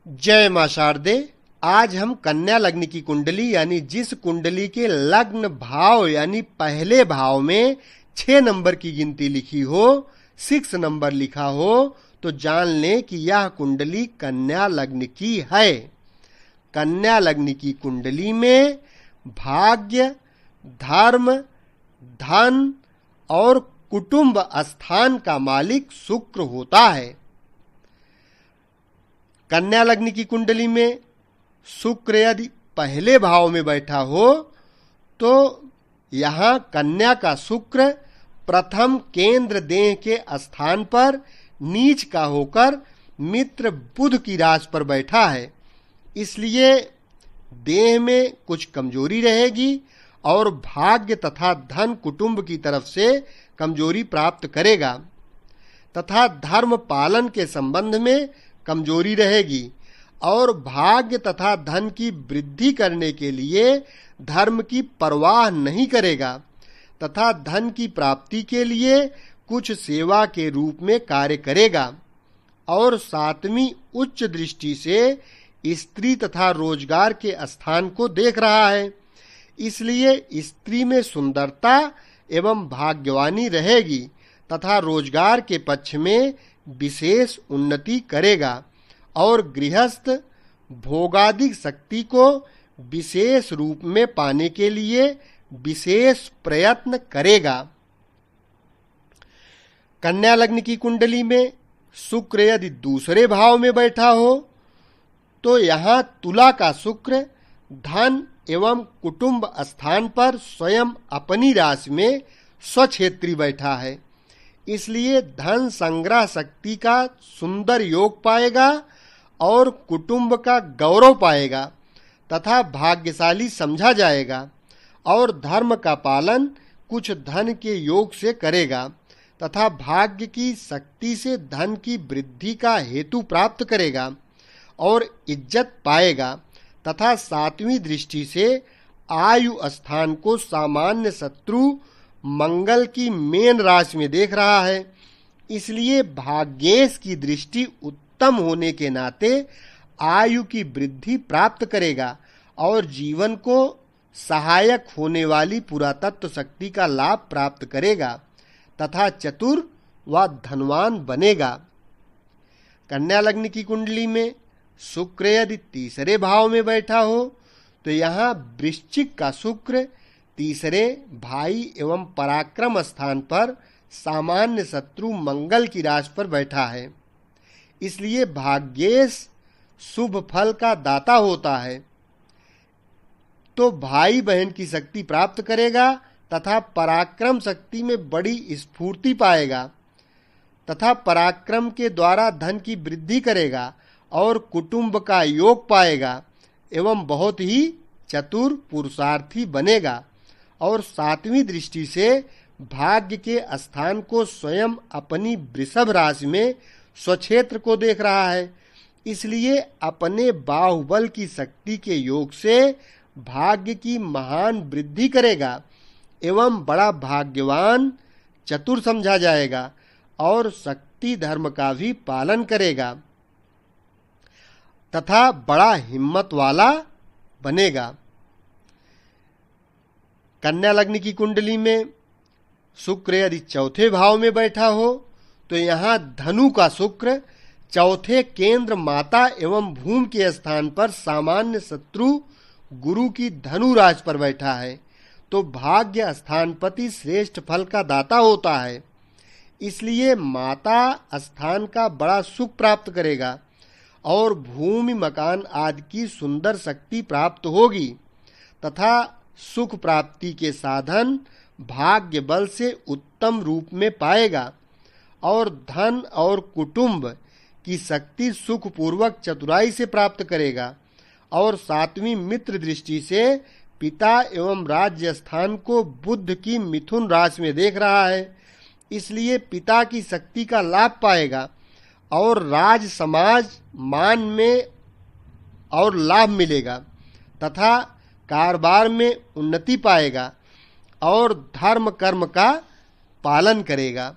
जय मां शारदे। आज हम कन्या लग्न की कुंडली यानी जिस कुंडली के लग्न भाव यानी पहले भाव में 6 नंबर की गिनती लिखी हो, 6 नंबर लिखा हो, तो जान लें कि यह कुंडली कन्या लग्न की है। कन्या लग्न की कुंडली में भाग्य, धर्म, धन और कुटुंब स्थान का मालिक शुक्र होता है। कन्या लग्न की कुंडली में शुक्र यदि पहले भाव में बैठा हो तो यहां कन्या का शुक्र प्रथम केंद्र देह के स्थान पर नीच का होकर मित्र बुध की राशि पर बैठा है। इसलिए देह में कुछ कमजोरी रहेगी और भाग्य तथा धन कुटुंब की तरफ से कमजोरी प्राप्त करेगा तथा धर्म पालन के संबंध में कमजोरी रहेगी और भाग्य तथा धन की वृद्धि करने के लिए धर्म की परवाह नहीं करेगा तथा धन की प्राप्ति के लिए कुछ सेवा के रूप में कार्य करेगा और 7वीं उच्च दृष्टि से स्त्री तथा रोजगार के स्थान को देख रहा है। इसलिए स्त्री में सुंदरता एवं भाग्यवानी रहेगी तथा रोजगार के पक्ष में विशेष उन्नति करेगा और गृहस्थ भोगादिक शक्ति को विशेष रूप में पाने के लिए विशेष प्रयत्न करेगा। कन्या लग्न की कुंडली में शुक्र यदि दूसरे भाव में बैठा हो तो यहां तुला का शुक्र धन एवं कुटुंब स्थान पर स्वयं अपनी राशि में स्वक्षेत्री बैठा है। इसलिए धन संग्रह शक्ति का सुंदर योग पाएगा और कुटुंब का गौरव पाएगा तथा भाग्यशाली समझा जाएगा और धर्म का पालन कुछ धन के योग से करेगा तथा भाग्य की शक्ति से धन की वृद्धि का हेतु प्राप्त करेगा और इज्जत पाएगा तथा 7वीं दृष्टि से आयु स्थान को सामान्य शत्रु मंगल की मेन राशि में देख रहा है। इसलिए भाग्येश की दृष्टि उत्तम होने के नाते आयु की वृद्धि प्राप्त करेगा और जीवन को सहायक होने वाली पुरातत्व शक्ति का लाभ प्राप्त करेगा तथा चतुर व धनवान बनेगा। कन्या लग्न की कुंडली में शुक्र यदि तीसरे भाव में बैठा हो तो यहाँ वृश्चिक का शुक्र तीसरे भाई एवं पराक्रम स्थान पर सामान्य शत्रु मंगल की राशि पर बैठा है। इसलिए भाग्येश शुभ फल का दाता होता है तो भाई बहन की शक्ति प्राप्त करेगा तथा पराक्रम शक्ति में बड़ी स्फूर्ति पाएगा तथा पराक्रम के द्वारा धन की वृद्धि करेगा और कुटुंब का योग पाएगा एवं बहुत ही चतुर पुरुषार्थी बनेगा और 7वीं दृष्टि से भाग्य के स्थान को स्वयं अपनी वृषभ राशि में स्वक्षेत्र को देख रहा है। इसलिए अपने बाहुबल की शक्ति के योग से भाग्य की महान वृद्धि करेगा एवं बड़ा भाग्यवान चतुर समझा जाएगा और शक्ति धर्म का भी पालन करेगा तथा बड़ा हिम्मत वाला बनेगा। कन्या लग्न की कुंडली में शुक्र यदि चौथे भाव में बैठा हो तो यहाँ धनु का शुक्र चौथे केंद्र माता एवं भूमि के स्थान पर सामान्य शत्रु गुरु की धनु राशि पर बैठा है तो भाग्य स्थानपति श्रेष्ठ फल का दाता होता है। इसलिए माता स्थान का बड़ा सुख प्राप्त करेगा और भूमि मकान आदि की सुंदर शक्ति प्राप्त होगी तथा सुख प्राप्ति के साधन भाग्य बल से उत्तम रूप में पाएगा और धन और कुटुंब की शक्ति सुखपूर्वक चतुराई से प्राप्त करेगा और 7वीं मित्र दृष्टि से पिता एवं राज्य स्थान को बुध की मिथुन राशि में देख रहा है। इसलिए पिता की शक्ति का लाभ पाएगा और राज समाज मान में और लाभ मिलेगा तथा कारोबार में उन्नति पाएगा और धर्म कर्म का पालन करेगा।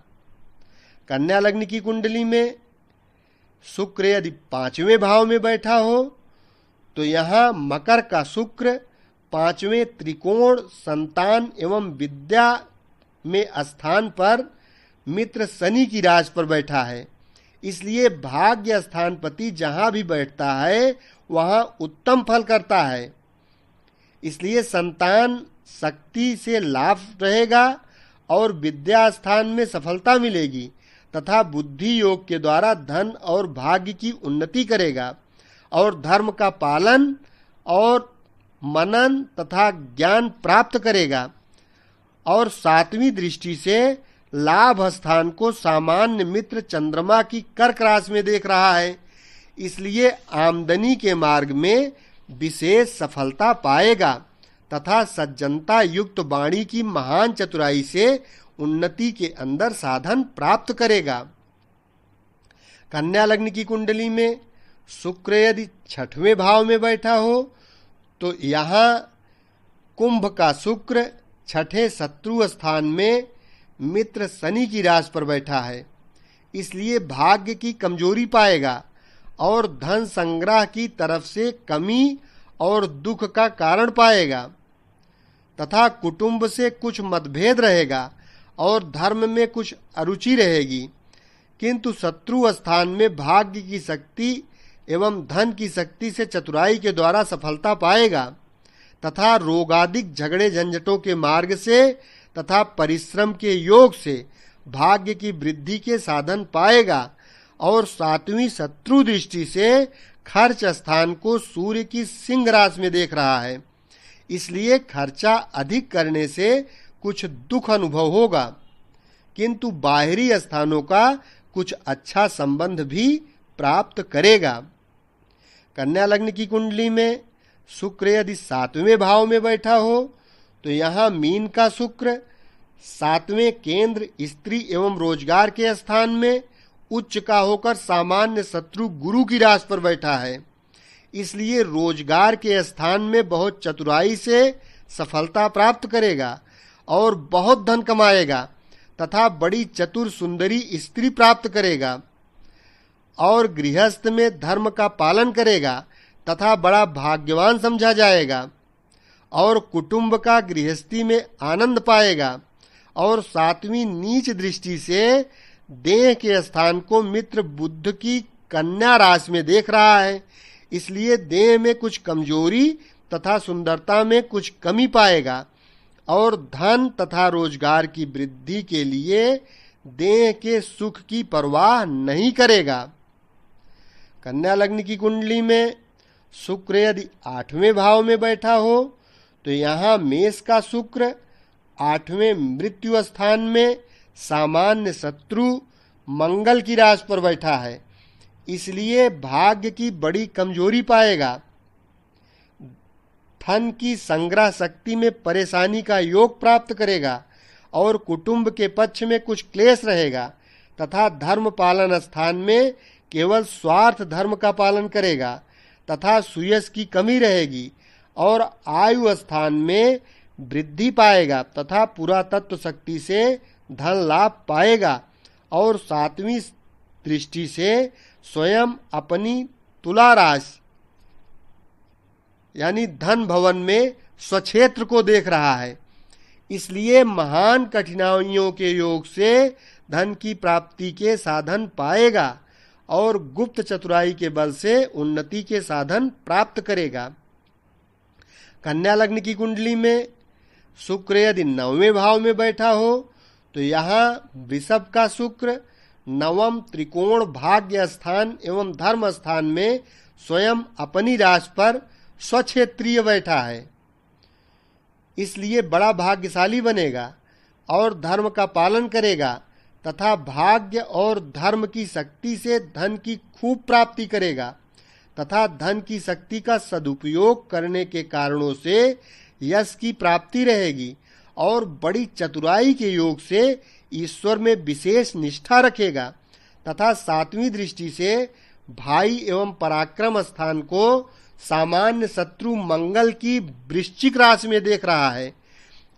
कन्या लग्न की कुंडली में शुक्र यदि 5वें भाव में बैठा हो तो यहाँ मकर का शुक्र 5वें त्रिकोण संतान एवं विद्या में स्थान पर मित्र शनि की राशि पर बैठा है। इसलिए भाग्य स्थानपति जहां भी बैठता है वहां उत्तम फल करता है। इसलिए संतान शक्ति से लाभ रहेगा और विद्या स्थान में सफलता मिलेगी तथा बुद्धि योग के द्वारा धन और भाग्य की उन्नति करेगा और धर्म का पालन और मनन तथा ज्ञान प्राप्त करेगा। और 7वीं दृष्टि से लाभ स्थान को सामान्य मित्र चंद्रमा की कर्क राशि में देख रहा है। इसलिए आमदनी के मार्ग में विशेष सफलता पाएगा तथा सज्जनता युक्त वाणी की महान चतुराई से उन्नति के अंदर साधन प्राप्त करेगा। कन्या लग्न की कुंडली में शुक्र यदि 6वें भाव में बैठा हो तो यहाँ कुंभ का शुक्र 6ठे शत्रु स्थान में मित्र शनि की राशि पर बैठा है। इसलिए भाग्य की कमजोरी पाएगा और धन संग्रह की तरफ से कमी और दुख का कारण पाएगा तथा कुटुंब से कुछ मतभेद रहेगा और धर्म में कुछ अरुचि रहेगी। किंतु शत्रु स्थान में भाग्य की शक्ति एवं धन की शक्ति से चतुराई के द्वारा सफलता पाएगा तथा रोगादिक झगड़े झंझटों के मार्ग से तथा परिश्रम के योग से भाग्य की वृद्धि के साधन पाएगा। और 7वीं शत्रु दृष्टि से खर्च स्थान को सूर्य की सिंह राशि में देख रहा है। इसलिए खर्चा अधिक करने से कुछ दुख अनुभव होगा, किंतु बाहरी स्थानों का कुछ अच्छा संबंध भी प्राप्त करेगा। कन्या लग्न की कुंडली में शुक्र यदि 7वें भाव में बैठा हो तो यहाँ मीन का शुक्र 7वें केंद्र स्त्री एवं रोजगार के स्थान में उच्च का होकर सामान्य शत्रु गुरु की राशि पर बैठा है। इसलिए रोजगार के स्थान में बहुत चतुराई से सफलता प्राप्त करेगा और बहुत धन कमाएगा तथा बड़ी चतुर सुंदरी स्त्री प्राप्त करेगा और गृहस्थ में धर्म का पालन करेगा तथा बड़ा भाग्यवान समझा जाएगा और कुटुंब का गृहस्थी में आनंद पाएगा। और 7वीं नीच दृष्टि से देह के स्थान को मित्र बुध की कन्या राशि में देख रहा है। इसलिए देह में कुछ कमजोरी तथा सुंदरता में कुछ कमी पाएगा और धन तथा रोजगार की वृद्धि के लिए देह के सुख की परवाह नहीं करेगा। कन्या लग्न की कुंडली में शुक्र यदि 8वें भाव में बैठा हो तो यहाँ मेष का शुक्र 8वें मृत्यु स्थान में सामान्य शत्रु मंगल की राशि पर बैठा है। इसलिए भाग्य की बड़ी कमजोरी पाएगा, धन की संग्रह शक्ति में परेशानी का योग प्राप्त करेगा और कुटुंब के पक्ष में कुछ क्लेश रहेगा तथा धर्म पालन स्थान में केवल स्वार्थ धर्म का पालन करेगा तथा सुयश की कमी रहेगी और आयु स्थान में वृद्धि पाएगा तथा पुरातत्व शक्ति से धन लाभ पाएगा। और 7वीं दृष्टि से स्वयं अपनी तुला राशि यानी धन भवन में स्वक्षेत्र को देख रहा है। इसलिए महान कठिनाइयों के योग से धन की प्राप्ति के साधन पाएगा और गुप्त चतुराई के बल से उन्नति के साधन प्राप्त करेगा। कन्या लग्न की कुंडली में शुक्र यदि 9वें भाव में बैठा हो तो यहाँ वृषभ का शुक्र 9म त्रिकोण भाग्य स्थान एवं धर्म स्थान में स्वयं अपनी राशि पर स्वक्षेत्रीय बैठा है। इसलिए बड़ा भाग्यशाली बनेगा और धर्म का पालन करेगा तथा भाग्य और धर्म की शक्ति से धन की खूब प्राप्ति करेगा तथा धन की शक्ति का सदुपयोग करने के कारणों से यश की प्राप्ति रहेगी और बड़ी चतुराई के योग से ईश्वर में विशेष निष्ठा रखेगा तथा 7वीं दृष्टि से भाई एवं पराक्रम स्थान को सामान्य शत्रु मंगल की वृश्चिक राशि में देख रहा है।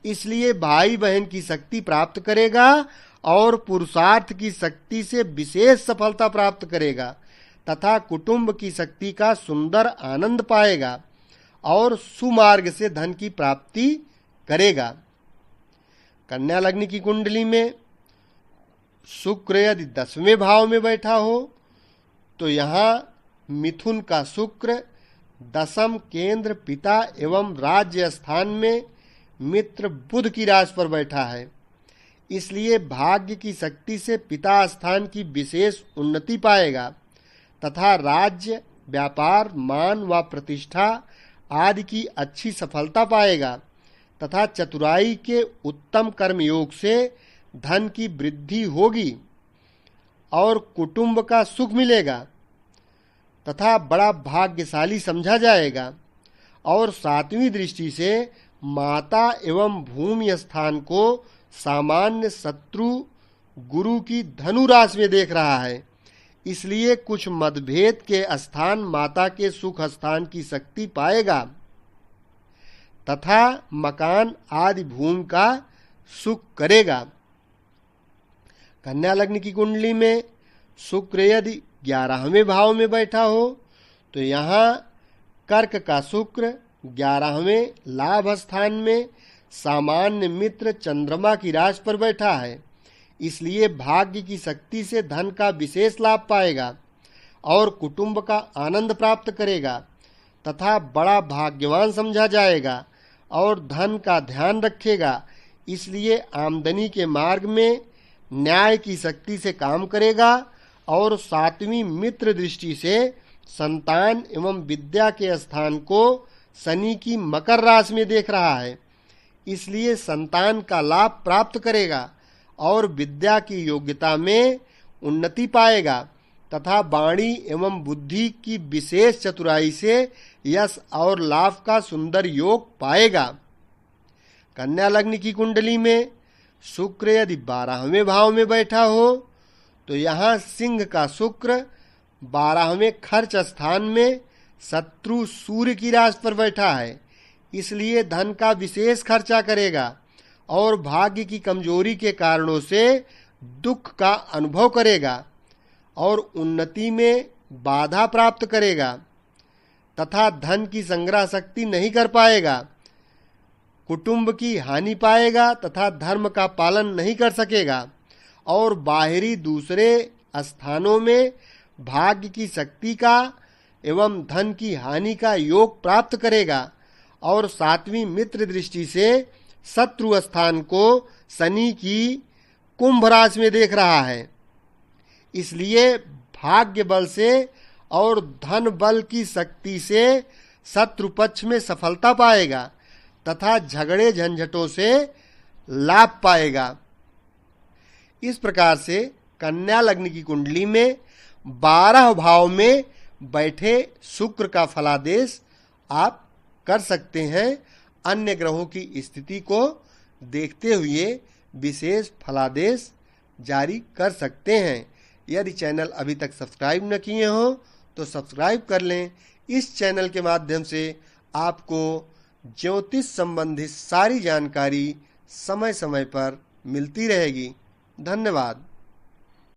इसलिए भाई बहन की शक्ति प्राप्त करेगा और पुरुषार्थ की शक्ति से विशेष सफलता प्राप्त करेगा तथा कुटुंब की शक्ति का सुंदर आनंद पाएगा और सुमार्ग से धन की प्राप्ति करेगा। कन्या लग्न की कुंडली में शुक्र यदि 10वें भाव में बैठा हो तो यहाँ मिथुन का शुक्र दशम केंद्र पिता एवं राज्य स्थान में मित्र बुध की राशि पर बैठा है। इसलिए भाग्य की शक्ति से पिता स्थान की विशेष उन्नति पाएगा तथा राज्य, व्यापार, मान व प्रतिष्ठा आदि की अच्छी सफलता पाएगा तथा चतुराई के उत्तम कर्मयोग से धन की वृद्धि होगी और कुटुंब का सुख मिलेगा तथा बड़ा भाग्यशाली समझा जाएगा। और 7वीं दृष्टि से माता एवं भूमि स्थान को सामान्य शत्रु गुरु की धनु राशि में देख रहा है। इसलिए कुछ मतभेद के स्थान माता के सुख स्थान की शक्ति पाएगा तथा मकान आदि भूमि का सुख करेगा। कन्या लग्न की कुंडली में शुक्र यदि 11वें भाव में बैठा हो तो यहाँ कर्क का शुक्र 11वें लाभ स्थान में सामान्य मित्र चंद्रमा की राशि पर बैठा है। इसलिए भाग्य की शक्ति से धन का विशेष लाभ पाएगा और कुटुंब का आनंद प्राप्त करेगा तथा बड़ा भाग्यवान समझा जाएगा और धन का ध्यान रखेगा। इसलिए आमदनी के मार्ग में न्याय की शक्ति से काम करेगा और 7वीं मित्र दृष्टि से संतान एवं विद्या के स्थान को शनि की मकर राशि में देख रहा है। इसलिए संतान का लाभ प्राप्त करेगा और विद्या की योग्यता में उन्नति पाएगा तथा वाणी एवं बुद्धि की विशेष चतुराई से यश और लाभ का सुंदर योग पाएगा। कन्या लग्न की कुंडली में शुक्र यदि 12वें भाव में बैठा हो तो यहाँ सिंह का शुक्र 12वें खर्च स्थान में शत्रु सूर्य की राशि पर बैठा है। इसलिए धन का विशेष खर्चा करेगा और भाग्य की कमजोरी के कारणों से दुख का अनुभव करेगा और उन्नति में बाधा प्राप्त करेगा तथा धन की संग्रह शक्ति नहीं कर पाएगा। कुटुंब की हानि पाएगा तथा धर्म का पालन नहीं कर सकेगा और बाहरी दूसरे स्थानों में भाग्य की शक्ति का एवं धन की हानि का योग प्राप्त करेगा। और 7वीं मित्र दृष्टि से शत्रु स्थान को शनि की कुंभ राशि में देख रहा है। इसलिए भाग्य बल से और धन बल की शक्ति से शत्रु पक्ष में सफलता पाएगा तथा झगड़े झंझटों से लाभ पाएगा। इस प्रकार से कन्या लग्न की कुंडली में 12 भाव में बैठे शुक्र का फलादेश आप कर सकते हैं। अन्य ग्रहों की स्थिति को देखते हुए विशेष फलादेश जारी कर सकते हैं। यदि चैनल अभी तक सब्सक्राइब न किए हो तो सब्सक्राइब कर लें। इस चैनल के माध्यम से आपको ज्योतिष संबंधित सारी जानकारी समय समय पर मिलती रहेगी। धन्यवाद।